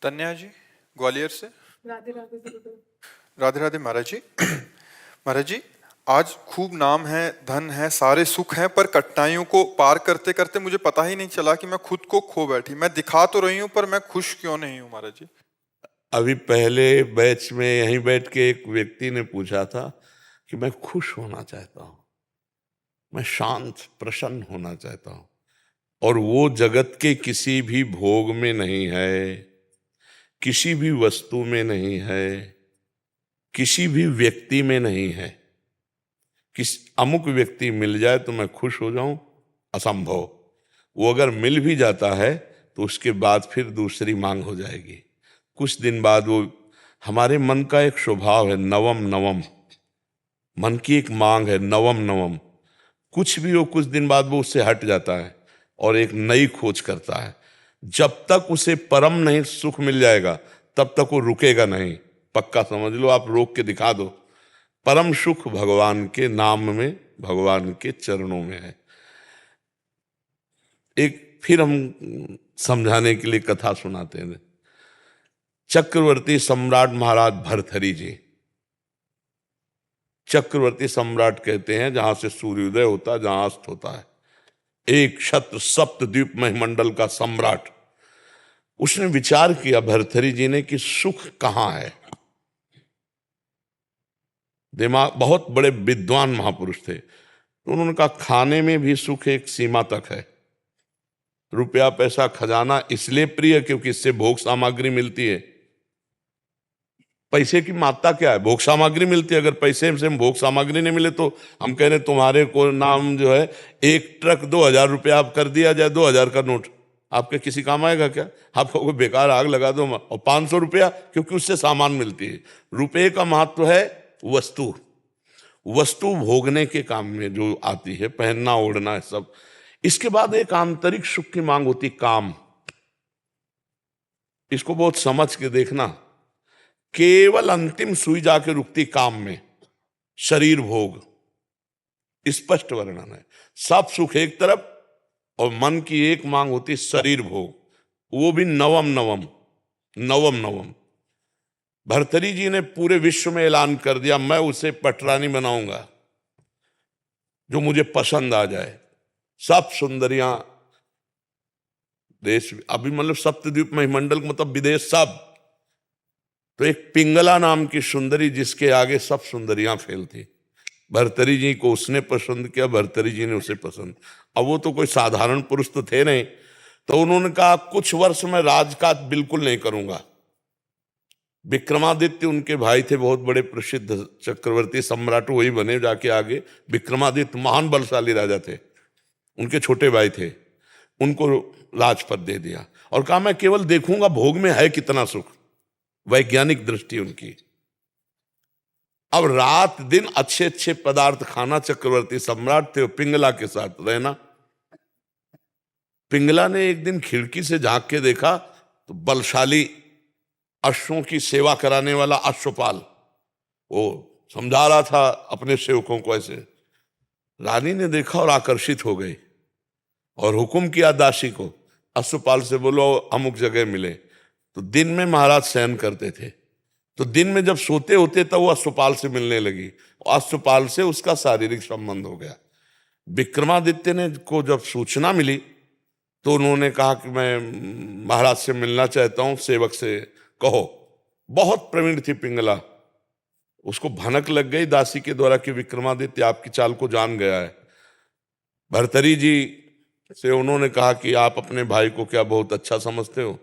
तन्या जी, ग्वालियर से। राधे राधे गुरुदेव। राधे राधे महाराज जी। महाराज जी, आज खूब नाम है, धन है, सारे सुख हैं, पर कठिनाइयों को पार करते करते मुझे पता ही नहीं चला कि मैं खुद को खो बैठी। मैं दिखा तो रही हूँ, पर मैं खुश क्यों नहीं हूँ महाराज जी। अभी पहले बैच में यहीं बैठ के एक व्यक्ति ने पूछा था कि मैं खुश होना चाहता हूं, मैं शांत प्रसन्न होना चाहता हूं, और वो जगत के किसी भी भोग में नहीं है, किसी भी वस्तु में नहीं है, किसी भी व्यक्ति में नहीं है। किस अमुक व्यक्ति मिल जाए तो मैं खुश हो जाऊं, असंभव। वो अगर मिल भी जाता है तो उसके बाद फिर दूसरी मांग हो जाएगी। कुछ दिन बाद वो, हमारे मन का एक स्वभाव है नवम नवम, मन की एक मांग है नवम नवम। कुछ भी हो, कुछ दिन बाद वो उससे हट जाता है और एक नई खोज करता है। जब तक उसे परम नहीं सुख मिल जाएगा तब तक वो रुकेगा नहीं। पक्का समझ लो, आप रोक के दिखा दो। परम सुख भगवान के नाम में, भगवान के चरणों में है। एक फिर हम समझाने के लिए कथा सुनाते हैं। चक्रवर्ती सम्राट महाराज भर्तहरि जी, चक्रवर्ती सम्राट कहते हैं जहां से सूर्योदय होता है, जहां अस्त होता है। एक छत्र सप्तद्वीप महिमंडल का सम्राट। उसने विचार किया भर्तहरि जी ने कि सुख कहां है। दिमाग, बहुत बड़े विद्वान महापुरुष थे, तो उन्होंने कहा खाने में भी सुख एक सीमा तक है। रुपया पैसा खजाना इसलिए प्रिय क्योंकि इससे भोग सामग्री मिलती है। पैसे की मात्रा क्या है? भोग सामग्री मिलती है। अगर पैसे से भोग सामग्री नहीं मिले तो हम कह रहे तुम्हारे को नाम जो है एक ट्रक 2000 रुपया आप कर दिया जाए, 2000 का नोट आपके किसी काम आएगा क्या? आपको कोई बेकार आग लगा दो। और 500 रुपया, क्योंकि उससे सामान मिलती है। रुपये का महत्व है वस्तु, वस्तु भोगने के काम में जो आती है, पहनना ओढ़ना है सब। इसके बाद एक आंतरिक सुख की मांग होती, काम। इसको बहुत समझ के देखना। केवल अंतिम सुई जाके रुकती काम में, शरीर भोग। स्पष्ट वर्णन है। सब सुख एक तरफ और मन की एक मांग होती शरीर भोग, वो भी नवम नवम, नवम नवम। भर्तहरि जी ने पूरे विश्व में ऐलान कर दिया मैं उसे पटरानी बनाऊंगा जो मुझे पसंद आ जाए। सब सुंदरियां देश, अभी मतलब सप्तद्वीप महिमंडल मतलब विदेश सब। तो एक पिंगला नाम की सुंदरी जिसके आगे सब सुंदरियां फेल थी। भर्तहरि जी को उसने पसंद किया, भर्तहरि जी ने उसे पसंद। अब वो तो कोई साधारण पुरुष तो थे नहीं, तो उन्होंने कहा कुछ वर्ष में राजकाज बिल्कुल नहीं करूंगा। विक्रमादित्य उनके भाई थे, बहुत बड़े प्रसिद्ध चक्रवर्ती सम्राट, वही बने जाके आगे। विक्रमादित्य महान बलशाली राजा थे, उनके छोटे भाई थे। उनको राजपद दे दिया और कहा मैं केवल देखूंगा भोग में है कितना सुख। वैज्ञानिक दृष्टि उनकी। अब रात दिन अच्छे अच्छे पदार्थ खाना। चक्रवर्ती सम्राट थे, पिंगला के साथ रहना। पिंगला ने एक दिन खिड़की से झांक के देखा तो बलशाली अश्वों की सेवा कराने वाला अश्वपाल वो समझा रहा था अपने सेवकों को ऐसे। रानी ने देखा और आकर्षित हो गई और हुक्म किया दासी को, अश्वपाल से बोलो अमुक जगह मिले। तो दिन में महाराज शयन करते थे, तो दिन में जब सोते होते तब वो अश्वपाल से मिलने लगी और अश्वपाल से उसका शारीरिक संबंध हो गया। विक्रमादित्य ने को जब सूचना मिली तो उन्होंने कहा कि मैं महाराज से मिलना चाहता हूं, सेवक से कहो। बहुत प्रवीण थी पिंगला, उसको भनक लग गई दासी के द्वारा कि विक्रमादित्य आपकी चाल को जान गया है। भर्तहरि जी से उन्होंने कहा कि आप अपने भाई को क्या बहुत अच्छा समझते हो?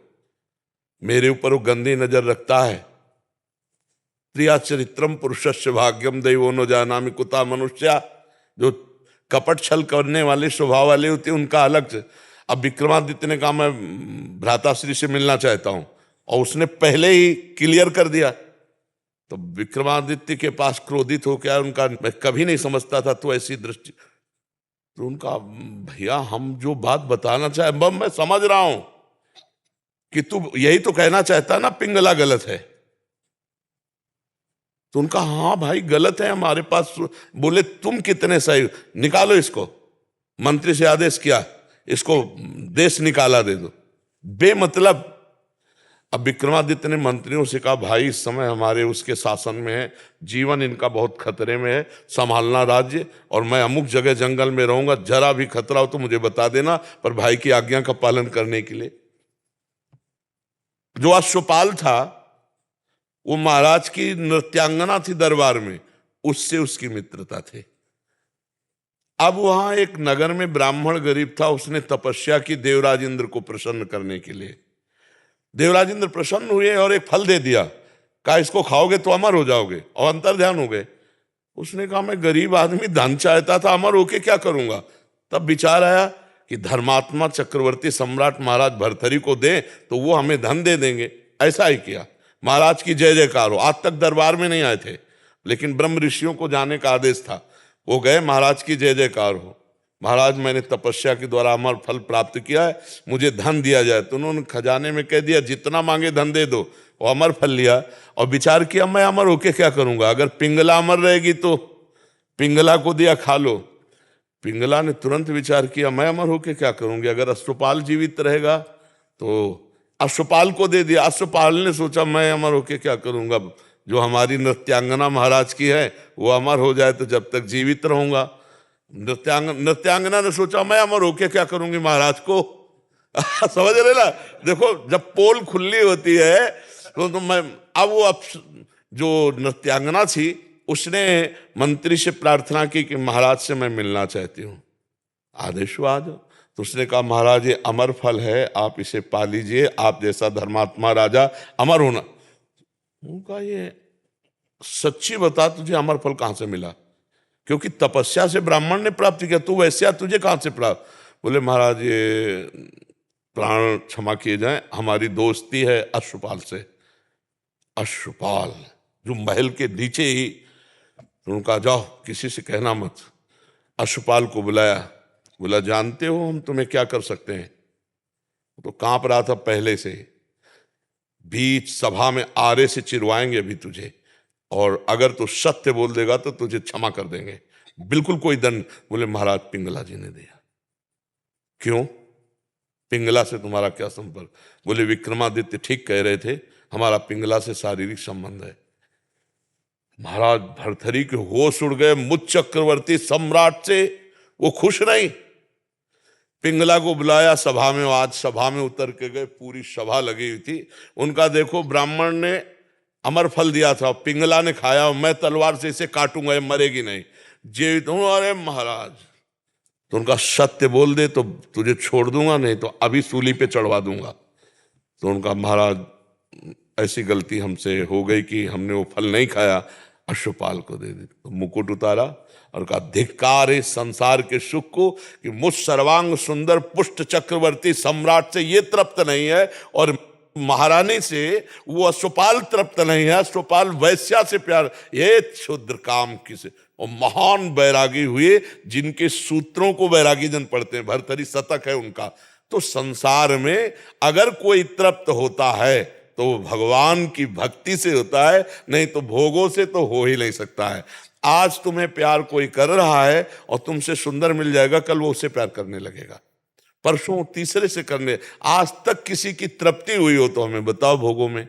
मेरे ऊपर वो गंदी नजर रखता है। प्रिया चरित्रम पुरुषस्य भाग्यम दैवो न जानामि कुता मनुष्या। जो कपट छल करने वाले स्वभाव वाले होते हैं उनका अलग से। अब विक्रमादित्य ने कहा मैं भ्राताश्री से मिलना चाहता हूं और उसने पहले ही क्लियर कर दिया। तो विक्रमादित्य के पास क्रोधित हो क्या, उनका मैं कभी नहीं समझता था तो ऐसी दृष्टि। तो उनका भैया हम जो बात बताना चाहे मैं समझ रहा हूं कि तू यही तो कहना चाहता ना पिंगला गलत है। तो उनका हाँ भाई गलत है हमारे पास। बोले तुम कितने सही, निकालो इसको। मंत्री से आदेश किया इसको देश निकाला दे दो। बेमतलब अब विक्रमादित्य ने मंत्रियों से कहा, भाई इस समय हमारे उसके शासन में है, जीवन इनका बहुत खतरे में है, संभालना राज्य, और मैं अमुक जगह जंगल में रहूंगा, जरा भी खतरा हो तो मुझे बता देना, पर भाई की आज्ञा का पालन करने के लिए। जो अश्वपाल था वो महाराज की नृत्यांगना थी दरबार में, उससे उसकी मित्रता थी। अब वहां एक नगर में ब्राह्मण गरीब था, उसने तपस्या की देवराज इंद्र को प्रसन्न करने के लिए। देवराज इंद्र प्रसन्न हुए और एक फल दे दिया, कहा इसको खाओगे तो अमर हो जाओगे, और अंतर ध्यान हो गए। उसने कहा मैं गरीब आदमी, धन चाहता था, अमर होके क्या करूंगा। तब विचार आया कि धर्मात्मा चक्रवर्ती सम्राट महाराज भर्तरी को दें तो वो हमें धन दे देंगे। ऐसा ही किया, महाराज की जय जयकार हो। आज तक दरबार में नहीं आए थे, लेकिन ब्रह्म ऋषियों को जाने का आदेश था, वो गए, महाराज की जय जयकार हो, महाराज मैंने तपस्या के द्वारा अमर फल प्राप्त किया है, मुझे धन दिया जाए। तो उन्होंने खजाने में कह दिया जितना मांगे धन दे दो। वो अमर फल लिया और विचार किया मैं अमर होके क्या करूंगा, अगर पिंगला अमर रहेगी तो पिंगला को दिया खा लो। पिंगला ने तुरंत विचार किया मैं अमर होके क्या करूंगी, अगर अश्वपाल जीवित रहेगा तो अश्वपाल को दे दिया। अश्वपाल ने सोचा मैं अमर होके क्या करूंगा, जो हमारी नृत्यांगना महाराज की है वो अमर हो जाए तो जब तक जीवित रहूंगा। नृत्यांगना ने सोचा मैं अमर होके क्या करूंगी महाराज को। समझ रहे ना, देखो जब पोल खुली होती है तो मैं अब वो जो नृत्यांगना थी उसने मंत्री से प्रार्थना की कि महाराज से मैं मिलना चाहती हूँ, आदेश हुआ आ जाओ। तो उसने कहा महाराज ये अमर फल है, आप इसे पा लीजिए, आप जैसा धर्मात्मा राजा अमर होना। उनका ये सच्ची बता तुझे अमर फल कहां से मिला, क्योंकि तपस्या से ब्राह्मण ने प्राप्त किया, तू वैश्या तुझे कहां से प्राप्त। बोले महाराज ये प्राण क्षमा किए जाएं, हमारी दोस्ती है अश्वपाल से। अश्वपाल जो महल के नीचे ही, तो उनका जाओ किसी से कहना मत। अश्वपाल को बुलाया, बोला जानते हो हम तुम्हें क्या कर सकते हैं। तो कांप रहा था पहले से, बीच सभा में आरे से चिरवाएंगे अभी तुझे, और अगर तू सत्य बोल देगा तो तुझे क्षमा कर देंगे, बिल्कुल कोई दंड। बोले महाराज पिंगला जी ने दिया। क्यों, पिंगला से तुम्हारा क्या संपर्क। बोले विक्रमादित्य ठीक कह रहे थे, हमारा पिंगला से शारीरिक संबंध है। महाराज भर्तरी के होश उड़ गए, मुझ चक्रवर्ती सम्राट से वो खुश नहीं। पिंगला को बुलाया सभा में, आज सभा में उतर के गए, पूरी सभा लगी हुई थी। उनका देखो ब्राह्मण ने अमर फल दिया था, पिंगला ने खाया, मैं तलवार से इसे काटूंगा, ये मरेगी नहीं, जीवित हूं। अरे महाराज, तो उनका सत्य बोल दे तो तुझे छोड़ दूंगा, नहीं तो अभी सूली पे चढ़वा दूंगा। तो उनका महाराज ऐसी गलती हमसे हो गई कि हमने वो फल नहीं खाया, अश्वपाल को दे दी। तो मुकुट उतारा और कहा धिक्कार है संसार के सुख को कि मुझ सर्वांग सुंदर पुष्ट चक्रवर्ती सम्राट से ये तृप्त नहीं है, और महारानी से वो अश्वपाल तृप्त नहीं है, अश्वपाल वैश्या से प्यार। ये क्षुद्र काम किसे, और महान बैरागी हुए जिनके सूत्रों को बैरागी जन पढ़ते हैं, भर्तरी शतक है उनका। तो संसार में अगर कोई तृप्त होता है तो वो भगवान की भक्ति से होता है, नहीं तो भोगों से तो हो ही नहीं सकता है। आज तुम्हें प्यार कोई कर रहा है और तुमसे सुंदर मिल जाएगा, कल वो उससे प्यार करने लगेगा, परसों तीसरे से करने। आज तक किसी की तृप्ति हुई हो तो हमें बताओ, भोगों में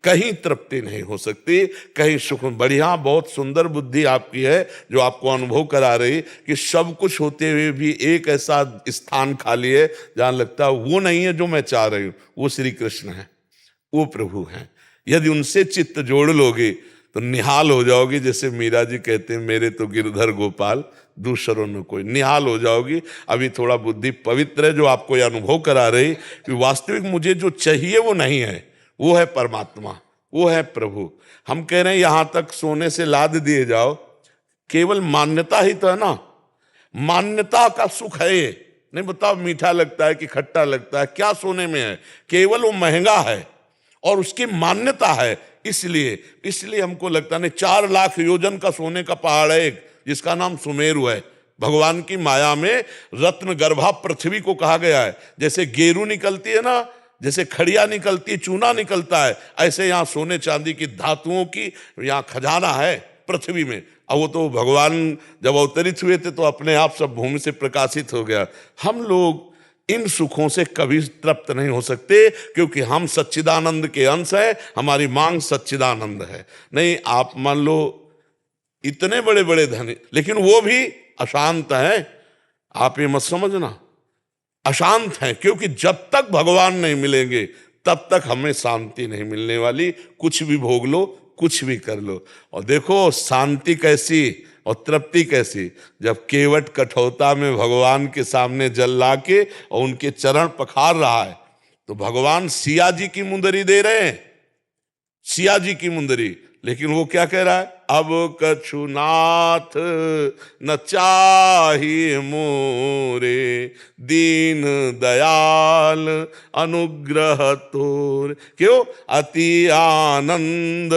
कहीं तृप्ति नहीं हो सकती, कहीं सुख। बढ़िया, बहुत सुंदर बुद्धि आपकी है जो आपको अनुभव करा रही कि सब कुछ होते हुए भी एक ऐसा स्थान खाली है जहां लगता है वो नहीं है जो मैं चाह रही हूं। वो श्री कृष्ण है, वो प्रभु हैं। यदि उनसे चित्त जोड़ लोगे तो निहाल हो जाओगी। जैसे मीरा जी कहते हैं मेरे तो गिरधर गोपाल दूसरों ने कोई, निहाल हो जाओगी। अभी थोड़ा बुद्धि पवित्र है जो आपको यह अनुभव करा रही कि वास्तविक मुझे जो चाहिए वो नहीं है, वो है परमात्मा, वो है प्रभु। हम कह रहे हैं यहां तक सोने से लाद दिए जाओ, केवल मान्यता ही तो है ना, मान्यता का सुख है ये। नहीं बताओ मीठा लगता है कि खट्टा लगता है, क्या सोने में है, केवल वो महंगा है और उसकी मान्यता है। इसलिए हमको लगता नहीं, 4 लाख योजन का सोने का पहाड़ है एक, जिसका नाम सुमेरु है। भगवान की माया में रत्न गर्भा पृथ्वी को कहा गया है। जैसे गेरू निकलती है ना, जैसे खड़िया निकलती, चूना निकलता है, ऐसे यहाँ सोने चांदी की धातुओं की यहाँ खजाना है पृथ्वी में। अब वो तो भगवान जब अवतरित हुए थे तो अपने आप सब भूमि से प्रकाशित हो गया। हम लोग इन सुखों से कभी तृप्त नहीं हो सकते, क्योंकि हम सच्चिदानंद के अंश है, हमारी मांग सच्चिदानंद है। नहीं, आप मान लो इतने बड़े बड़े धनी, लेकिन वो भी अशांत हैं। आप ये मत समझना, अशांत हैं, क्योंकि जब तक भगवान नहीं मिलेंगे तब तक हमें शांति नहीं मिलने वाली। कुछ भी भोग लो, कुछ भी कर लो, और देखो शांति कैसी और तृप्ति कैसी, जब केवट कठौता में भगवान के सामने जल ला के और उनके चरण पखार रहा है, तो भगवान सिया जी की मुंदरी दे रहे हैं, सिया जी की मुंदरी। लेकिन वो क्या कह रहा है, अब कछु नाथ न चाहिए मोरे, दीन दयाल अनुग्रह तोर। क्यों? अति आनंद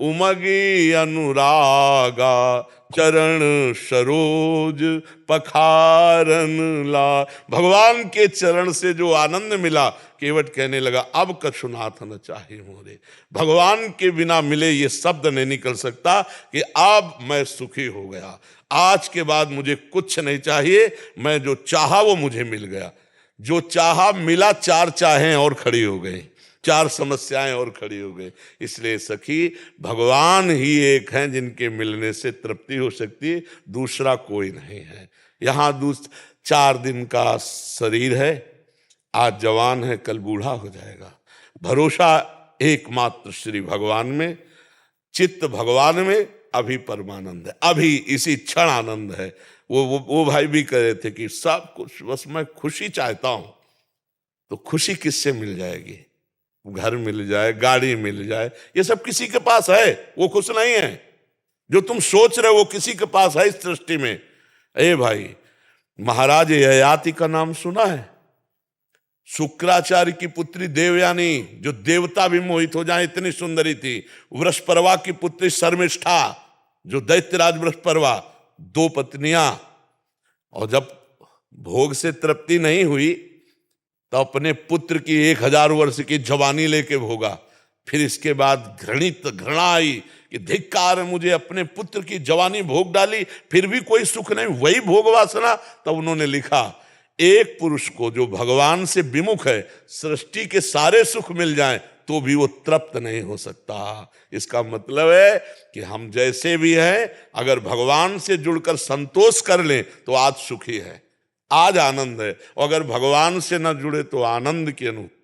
उमगी अनुरागा, चरण सरोज पखारन ला। भगवान के चरण से जो आनंद मिला, केवट कहने लगा अब कछुनाथ न चाहे मोरे। भगवान के बिना मिले ये शब्द नहीं निकल सकता कि अब मैं सुखी हो गया, आज के बाद मुझे कुछ नहीं चाहिए, मैं जो चाहा वो मुझे मिल गया। जो चाहा मिला, चार चाहें और खड़ी हो गई, चार समस्याएं और खड़ी हो गई। इसलिए सखी, भगवान ही एक हैं जिनके मिलने से तृप्ति हो सकती है, दूसरा कोई नहीं है। यहाँ 4 दिन का शरीर है, आज जवान है कल बूढ़ा हो जाएगा। भरोसा एकमात्र श्री भगवान में, चित्त भगवान में, अभी परमानंद है, अभी इसी क्षण आनंद है। वो भाई भी कह रहे थे कि सब कुछ बस मैं खुशी चाहता हूं, तो खुशी किससे मिल जाएगी? घर मिल जाए, गाड़ी मिल जाए, ये सब किसी के पास है, वो खुश नहीं है। जो तुम सोच रहे हो वो किसी के पास है इस सृष्टि में। ए भाई, महाराज ययाति का नाम सुना है? शुक्राचार्य की पुत्री देवयानी, जो देवता भी मोहित हो जाए इतनी सुंदरी थी। वृषपर्वा की पुत्री शर्मिष्ठा, जो दैत्यराज वृषपर्वा, 2 पत्नियां। और जब भोग से तृप्ति नहीं हुई तो अपने पुत्र की 1000 वर्ष की जवानी लेके भोगा। फिर इसके बाद घृणा आई कि धिक्कार है, मुझे अपने पुत्र की जवानी भोग डाली, फिर भी कोई सुख नहीं, वही भोग वासना। तब उन्होंने लिखा, एक पुरुष को जो भगवान से विमुख है, सृष्टि के सारे सुख मिल जाएं तो भी वो तृप्त नहीं हो सकता। इसका मतलब है कि हम जैसे भी हैं, अगर भगवान से जुड़कर संतोष कर लें तो आज सुखी है, आज आनंद है। और अगर भगवान से न जुड़े तो आनंद की अनुभूति